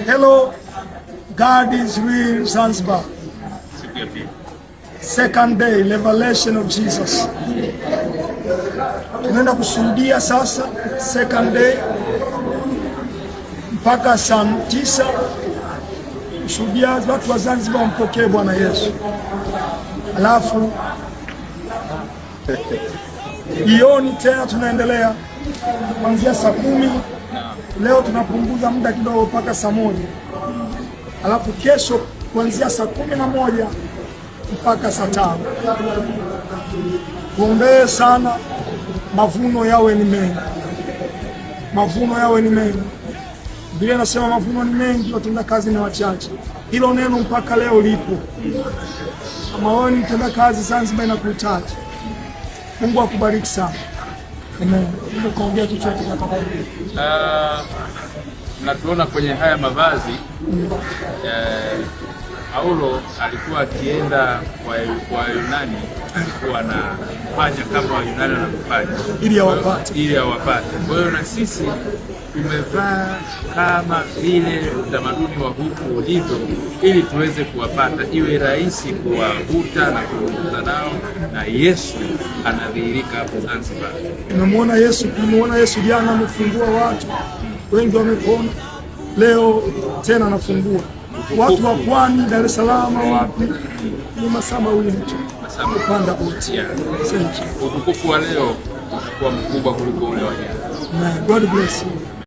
Hello, God is real Zanzibar. Second day, revelation of Jesus. Tunaenda kushuhudia sasa second day mpaka saa 9 kushuhudia watu wa Zanzibar wampokee Bwana Yesu. Alafu jioni tena tunaendelea kuanzia saa 10. Leo tunapunguza muda kidogo mpaka saa 1. Alafu kesho kuanzia saa 11 mpaka saa 5. Tuombee sana, mavuno yawe ni mengi. Mavuno yawe ni mengi. Biblia inasema mavuno ni mengi, watenda kazi ni wachache. Hilo neno mpaka leo lipo. Kama wewe ni mtenda kazi Zanzibar inakuhitaji. Mungu akubariki sana. Amen. Mungu kaongea chochote kwa mnatuona kwenye haya mavazi. Paulo alikuwa akienda kwa Yunani, alikuwa anafanya kama Wayunani wanavyofanya ili awapate. Kwa hiyo na sisi tumevaa kama vile utamaduni wa huku ulivyo, ili tuweze kuwapata, iwe rahisi kuwavuta na kuzungumza nao, na Yesu anadhihirika hapo Zanzibar. Tumemuona Yesu jana amefungua watu wengi, wamepona. Leo tena anafungua watu wa Pwani, Dar es Salaam, wapi ni masaa mawili tu kupanda boti. Utukufu wa leo utakuwa mkubwa kuliko ule wa jana. God bless you.